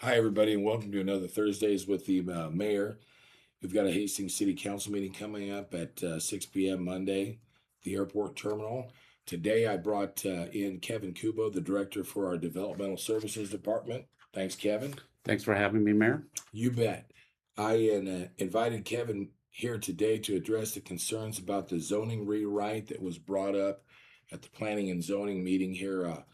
Hi, everybody, and welcome to another Thursdays with the mayor. We've got a Hastings City Council meeting coming up at 6 p.m. Monday, the airport terminal. Today, I brought in Kevin Kubo, the director for our Developmental Services Department. Thanks, Kevin. Thanks for having me, Mayor. You bet. I invited Kevin here today to address the concerns about the zoning rewrite that was brought up at the Planning and Zoning meeting here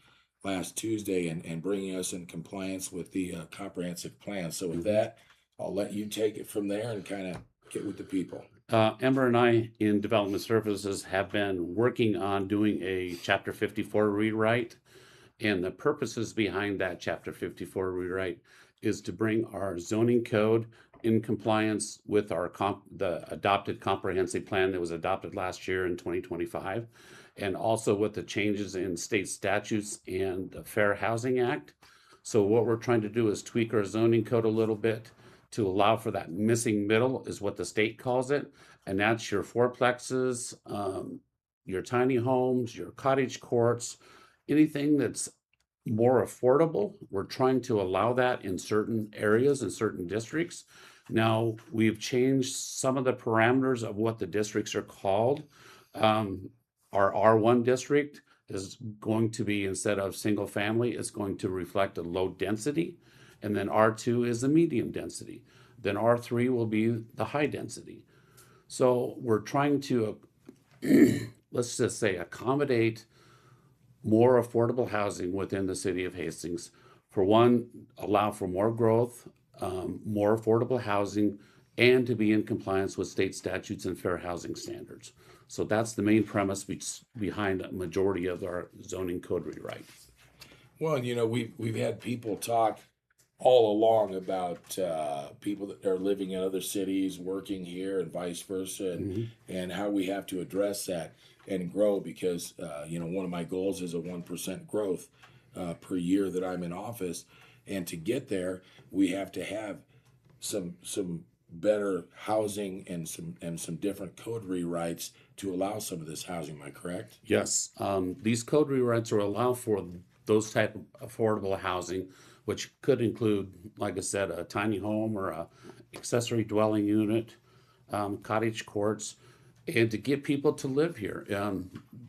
last Tuesday and bringing us in compliance with the comprehensive plan. So with that, I'll let you take it from there and kind of get with the people. Ember and I in Development Services have been working on doing a Chapter 54 rewrite. And the purposes behind that Chapter 54 rewrite is to bring our zoning code in compliance with the adopted comprehensive plan that was adopted last year in 2025, and also with the changes in state statutes and the Fair Housing Act. So what we're trying to do is tweak our zoning code a little bit to allow for that missing middle, is what the state calls it. And that's your fourplexes, your tiny homes, your cottage courts, anything that's more affordable. We're trying to allow that in certain areas and certain districts. Now, we've changed some of the parameters of what the districts are called. Our R1 district is going to be, instead of single family, it's going to reflect a low density. And then R2 is the medium density. Then R3 will be the high density. So we're trying to, let's just say, accommodate more affordable housing within the city of Hastings. For one, allow for more growth, more affordable housing, and to be in compliance with state statutes and fair housing standards. So that's the main premise behind a majority of our zoning code rewrite. Well, we've had people talk all along about people that are living in other cities, working here, and vice versa, and how we have to address that and grow because one of my goals is a 1% growth per year that I'm in office, and to get there, we have to have some better housing and some different code rewrites to allow some of this housing. Am I correct? Yes, these code rewrites will allow for those type of affordable housing, which could include, like I said, a tiny home or a accessory dwelling unit, cottage courts, and to get people to live here.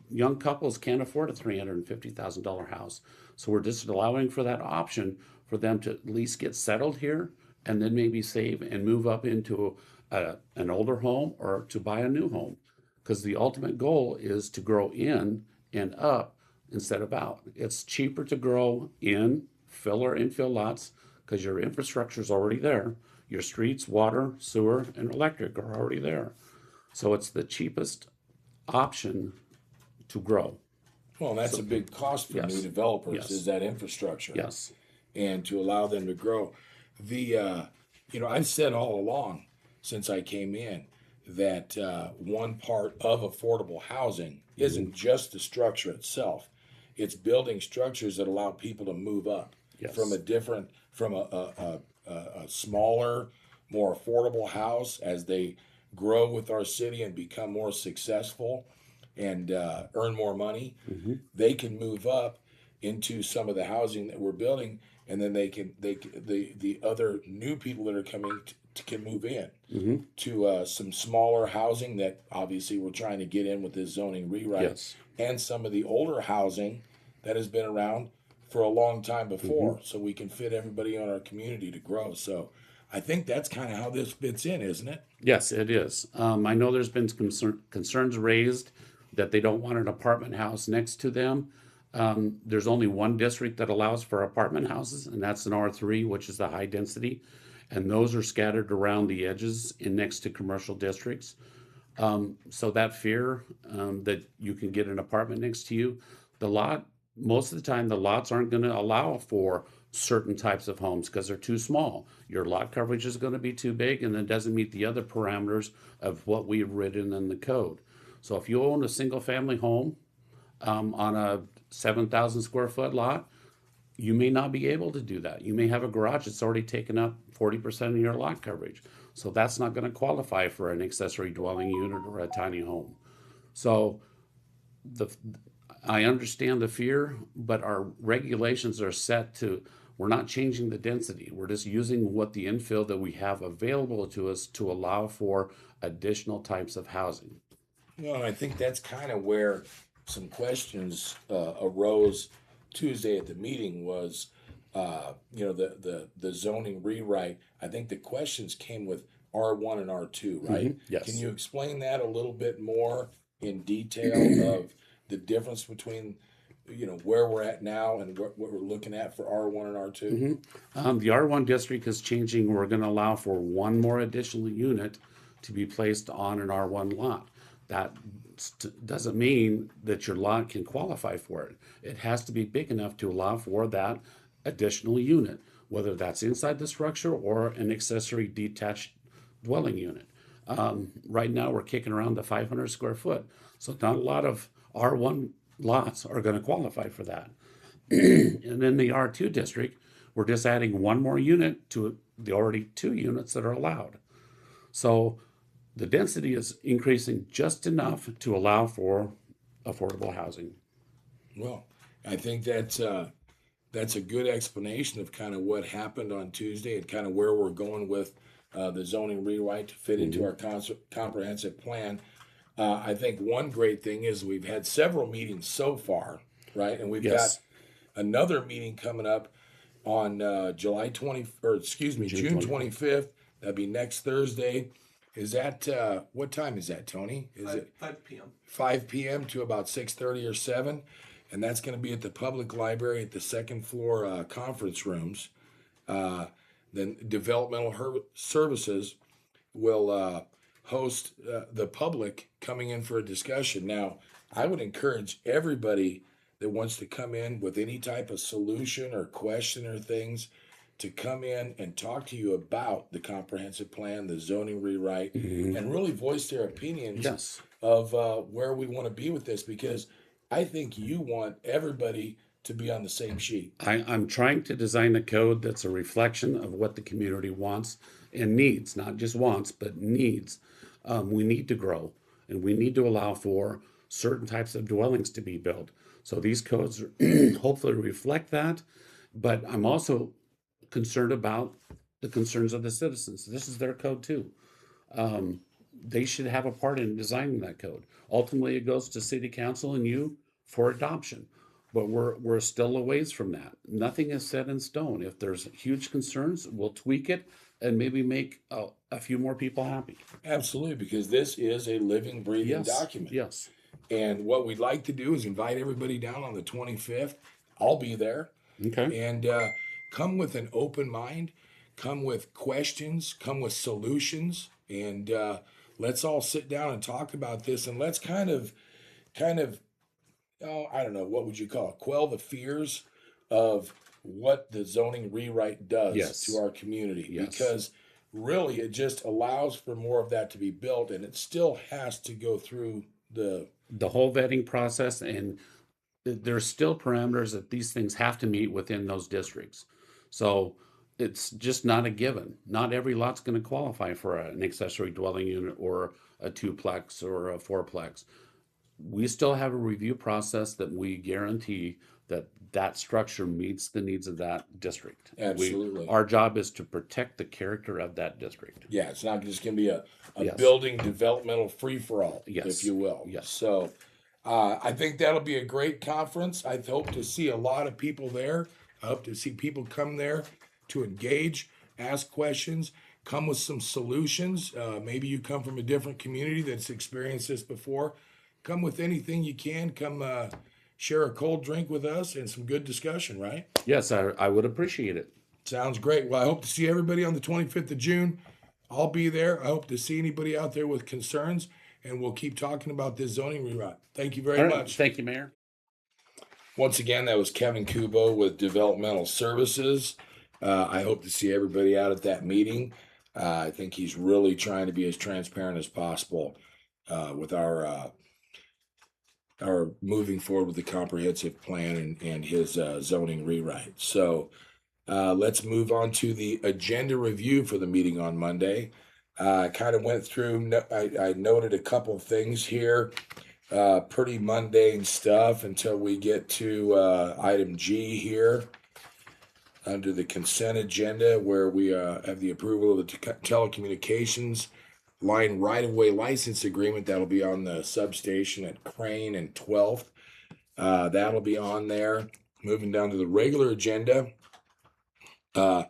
Young couples can't afford a $350,000 house. So we're just allowing for that option for them to at least get settled here and then maybe save and move up into an older home or to buy a new home. Because the ultimate goal is to grow in and up instead of out. It's cheaper to grow in filler infill lots because your infrastructure is already there. Your streets, water, sewer, and electric are already there. So it's the cheapest option to grow. Well, that's a big cost for new developers is that infrastructure. Yes. And to allow them to grow. I've said all along since I came in that one part of affordable housing isn't just the structure itself. It's building structures that allow people to move up from a smaller, more affordable house as they grow with our city and become more successful and earn more money. They can move up into some of the housing that we're building, and then the other new people that are coming can move in to some smaller housing that obviously we're trying to get in with this zoning rewrite, and some of the older housing that has been around for a long time before, so we can fit everybody in our community to grow. So I think that's kind of how this fits in, isn't it? Yes, it is. I know there's been concerns raised that they don't want an apartment house next to them. There's only one district that allows for apartment houses, and that's an R3, which is the high density. And those are scattered around the edges in next to commercial districts. So that fear that you can get an apartment next to you, most of the time, the lots aren't going to allow for certain types of homes because they're too small. Your lot coverage is going to be too big and it doesn't meet the other parameters of what we've written in the code. So if you own a single family home on a 7,000 square foot lot, you may not be able to do that. You may have a garage that's already taken up 40% of your lot coverage. So that's not going to qualify for an accessory dwelling unit or a tiny home. So I understand the fear, but our regulations are set to We're not changing the density. We're just using what the infill that we have available to us to allow for additional types of housing. Well, I think that's kind of where some questions arose Tuesday at the meeting was, the zoning rewrite. I think the questions came with R1 and R2, right? Yes. Can you explain that a little bit more in detail of the difference between, where we're at now and what we're looking at for R1 and R2? The R1 district is changing. We're going to allow for one more additional unit to be placed on an R1 lot. That doesn't mean that your lot can qualify for it. It has to be big enough to allow for that additional unit, whether that's inside the structure or an accessory detached dwelling unit. Right now, we're kicking around the 500 square foot. So not a lot of R1 lots are going to qualify for that. And in the R2 district, we're just adding one more unit to the already 2 units that are allowed. So the density is increasing just enough to allow for affordable housing. Well, I think that's a good explanation of kind of what happened on Tuesday and kind of where we're going with the zoning rewrite to fit into our comprehensive plan. I think one great thing is we've had several meetings so far, right? And we've Yes. got another meeting coming up on June 25th. That'd be next Thursday. Is that what time is that, Tony? Is it 5 p.m. 5 p.m. to about 6:30 or 7? And that's going to be at the public library at the second floor conference rooms. Then developmental services will host the public coming in for a discussion. Now, I would encourage everybody that wants to come in with any type of solution or question or things to come in and talk to you about the comprehensive plan, the zoning rewrite, and really voice their opinions Yes. of where we want to be with this, because I think you want everybody to be on the same sheet. I'm trying to design a code that's a reflection of what the community wants and needs, not just wants, but needs. We need to grow and we need to allow for certain types of dwellings to be built. So these codes hopefully reflect that, but I'm also concerned about the concerns of the citizens. This is their code too. They should have a part in designing that code. Ultimately, it goes to city council and you for adoption, but we're still a ways from that. Nothing is set in stone. If there's huge concerns, we'll tweak it and maybe make a few more people happy. Absolutely, because this is a living, breathing document. Yes. And what we'd like to do is invite everybody down on the 25th. I'll be there. Okay. And come with an open mind, come with questions, come with solutions, and let's all sit down and talk about this. And let's kind of, I don't know, what would you call it? Quell the fears of what the zoning rewrite does to our community. Yes. Because really it just allows for more of that to be built, and it still has to go through the whole vetting process, and there's still parameters that these things have to meet within those districts. So it's just not a given. Not every lot's going to qualify for an accessory dwelling unit or a 2-plex or a 4-plex. We still have a review process that we guarantee that that structure meets the needs of that district. Absolutely. Our job is to protect the character of that district. Yeah, it's not just going to be a Yes. building developmental free-for-all, Yes. if you will. Yes. So I think that'll be a great conference. I hope to see a lot of people there. I hope to see people come there to engage, ask questions, come with some solutions. Maybe you come from a different community that's experienced this before. Come with anything you can. Come share a cold drink with us and some good discussion, right? Yes, I would appreciate it. Sounds great. Well, I hope to see everybody on the 25th of June. I'll be there. I hope to see anybody out there with concerns, and we'll keep talking about this zoning rewrite. Thank you very All right. much. Thank you, Mayor. Once again, that was Kevin Kubo with Developmental Services. I hope to see everybody out at that meeting. I think he's really trying to be as transparent as possible with our moving forward with the comprehensive plan and his zoning rewrite. So let's move on to the agenda review for the meeting on Monday. I kind of went through, I noted a couple of things here, pretty mundane stuff until we get to item G here. under the consent agenda, where we have the approval of the telecommunications line right-of-way license agreement. That'll be on the substation at Crane and 12th. That'll be on there. Moving down to the regular agenda, we're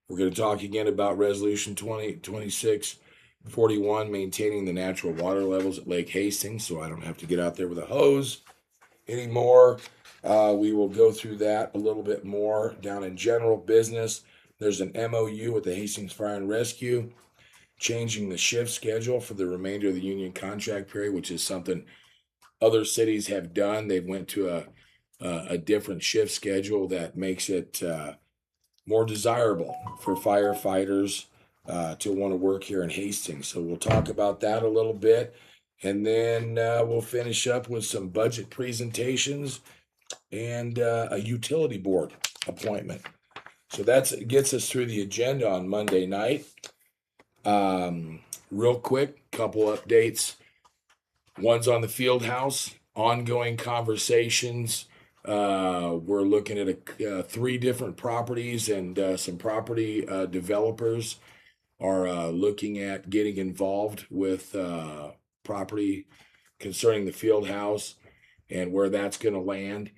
going to talk again about Resolution 2026-41, maintaining the natural water levels at Lake Hastings, so I don't have to get out there with a hose anymore. We will go through that a little bit more. Down in general business, there's an MOU with the Hastings Fire and Rescue, changing the shift schedule for the remainder of the union contract period, which is something other cities have done. They went to a different shift schedule that makes it more desirable for firefighters to want to work here in Hastings. So we'll talk about that a little bit, and then we'll finish up with some budget presentations and a utility board appointment. So that gets us through the agenda on Monday night. Real quick, couple updates. One's on the field house, ongoing conversations. We're looking at 3 different properties, and some property developers are looking at getting involved with property concerning the field house and where that's going to land.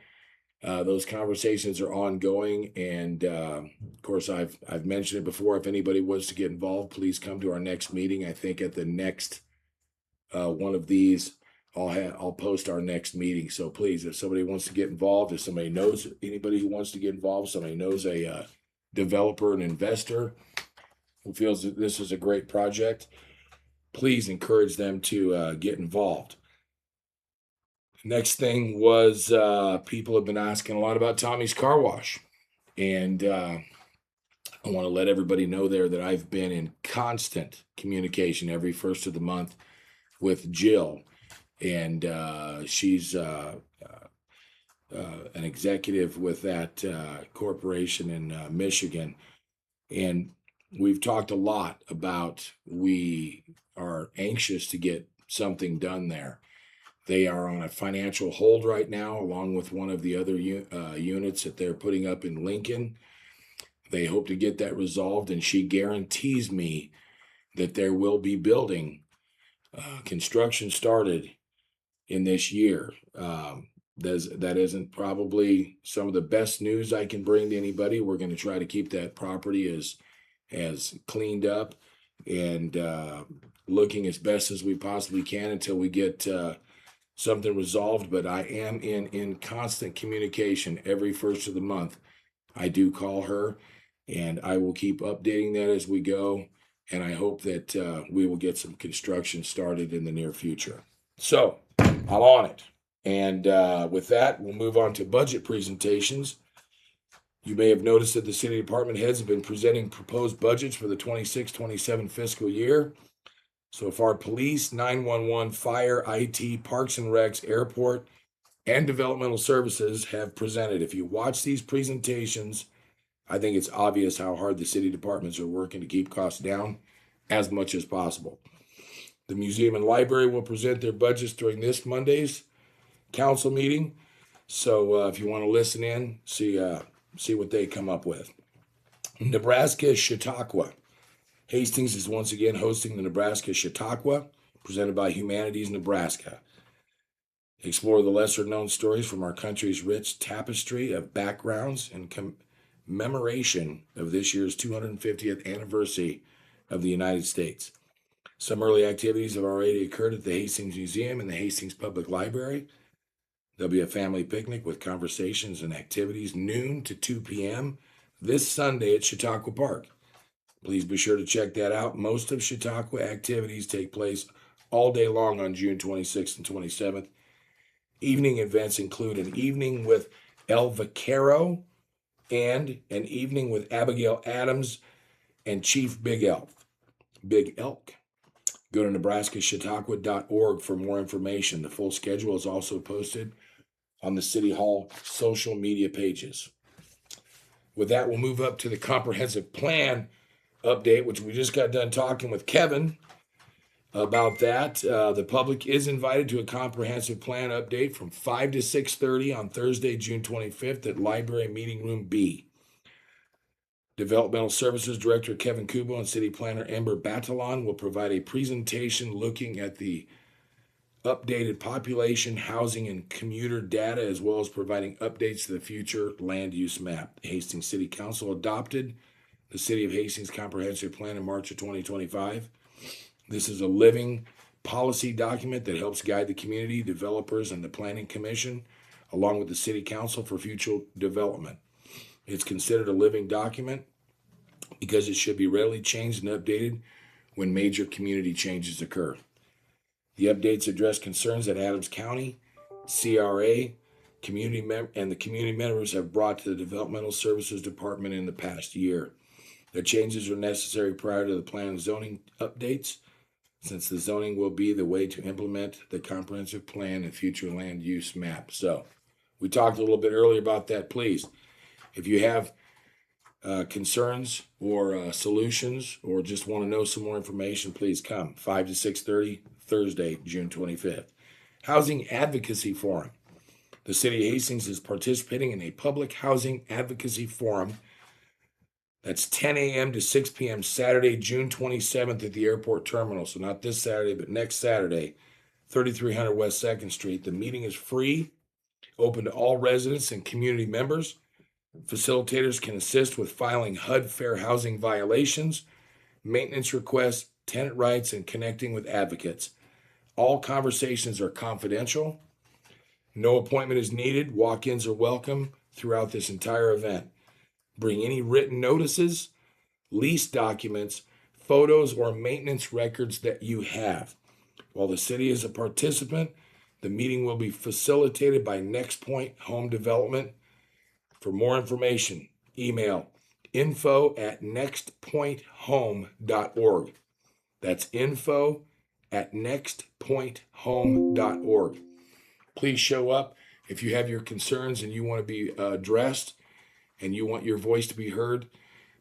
Those conversations are ongoing, and of course, I've mentioned it before. If anybody wants to get involved, please come to our next meeting. I think at the next one of these, I'll post our next meeting. So please, if somebody wants to get involved, if somebody knows anybody who wants to get involved, somebody knows a developer, an investor who feels that this is a great project, please encourage them to get involved. Next thing was people have been asking a lot about Tommy's Car Wash. And I want to let everybody know there that I've been in constant communication every first of the month with Jill. And she's an executive with that corporation in Michigan. And we've talked a lot about we are anxious to get something done there. They are on a financial hold right now, along with one of the other units that they're putting up in Lincoln. They hope to get that resolved, and she guarantees me that there will be building construction started in this year. That isn't probably some of the best news I can bring to anybody. We're going to try to keep that property as cleaned up and looking as best as we possibly can until we get something resolved. But I am in constant communication every first of the month. I do call her, and I will keep updating that as we go. And I hope that we will get some construction started in the near future. So I'm on it. And with that, we'll move on to budget presentations. You may have noticed that the city department heads have been presenting proposed budgets for the 26-27 fiscal year. So far, police, 911, fire, IT, parks and recs, airport, and developmental services have presented. If you watch these presentations, I think it's obvious how hard the city departments are working to keep costs down as much as possible. The museum and library will present their budgets during this Monday's council meeting. So if you want to listen in, see what they come up with. Nebraska Chautauqua. Hastings is once again hosting the Nebraska Chautauqua, presented by Humanities Nebraska. Explore the lesser-known stories from our country's rich tapestry of backgrounds in commemoration of this year's 250th anniversary of the United States. Some early activities have already occurred at the Hastings Museum and the Hastings Public Library. There'll be a family picnic with conversations and activities noon to 2 p.m. this Sunday at Chautauqua Park. Please be sure to check that out. Most of Chautauqua activities take place all day long on June 26th and 27th. Evening events include an evening with El Vaquero and an evening with Abigail Adams and Chief Big Elk. Go to nebraskachautauqua.org for more information. The full schedule is also posted on the City Hall social media pages. With that, we'll move up to the comprehensive plan update, which we just got done talking with Kevin about that. The public is invited to a comprehensive plan update from 5 to 6:30 on Thursday, June 25th at Library Meeting Room B. Developmental Services Director Kevin Kubo and City Planner Amber Batalon will provide a presentation looking at the updated population, housing, and commuter data, as well as providing updates to the future land use map. The Hastings City Council adopted the City of Hastings Comprehensive Plan in March of 2025. This is a living policy document that helps guide the community, developers, and the Planning Commission, along with the City Council for future development. It's considered a living document because it should be readily changed and updated when major community changes occur. The updates address concerns that Adams County, CRA, and the community members have brought to the Developmental Services Department in the past year. The changes are necessary prior to the plan and zoning updates, since the zoning will be the way to implement the comprehensive plan and future land use map. So we talked a little bit earlier about that. Please, if you have concerns or solutions, or just want to know some more information, please come 5 to 6:30 Thursday, June 25th. Housing Advocacy Forum. The City of Hastings is participating in a public housing advocacy forum. That's 10 a.m. to 6 p.m. Saturday, June 27th at the airport terminal. So not this Saturday, but next Saturday, 3300 West 2nd Street. The meeting is free, open to all residents and community members. Facilitators can assist with filing HUD fair housing violations, maintenance requests, tenant rights, and connecting with advocates. All conversations are confidential. No appointment is needed. Walk-ins are welcome throughout this entire event. Bring any written notices, lease documents, photos, or maintenance records that you have. While the city is a participant, the meeting will be facilitated by Next Point Home Development. For more information, email info@nextpointhome.org. That's info@nextpointhome.org. Please show up if you have your concerns and you want to be addressed and you want your voice to be heard.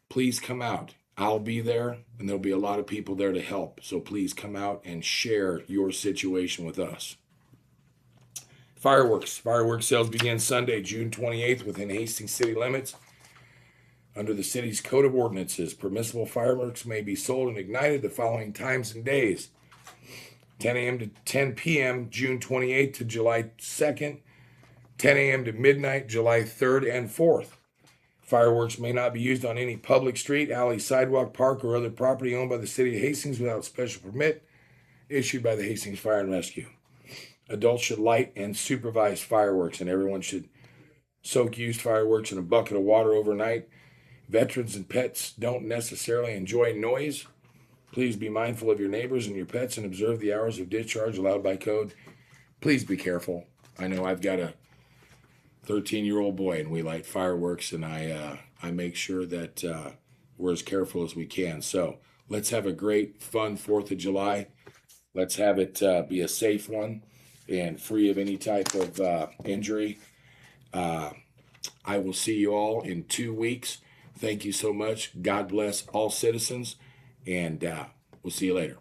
Please come out. I'll be there, and there'll be a lot of people there to help. So please come out and share your situation with us. Fireworks. Fireworks sales begin Sunday, June 28th within Hastings city limits. Under the city's code of ordinances, permissible fireworks may be sold and ignited the following times and days: 10 a.m. to 10 p.m., June 28th to July 2nd, 10 a.m. to midnight, July 3rd and 4th. Fireworks may not be used on any public street, alley, sidewalk, park, or other property owned by the City of Hastings without special permit issued by the Hastings Fire and Rescue. Adults should light and supervise fireworks, and everyone should soak used fireworks in a bucket of water overnight. Veterans and pets don't necessarily enjoy noise. Please be mindful of your neighbors and your pets and observe the hours of discharge allowed by code. Please be careful. I know I've got a 13-year-old boy, and we light fireworks, and I make sure that we're as careful as we can. So let's have a great, fun 4th of July. Let's have it be a safe one and free of any type of injury. I will see you all in 2 weeks. Thank you so much. God bless all citizens, and we'll see you later.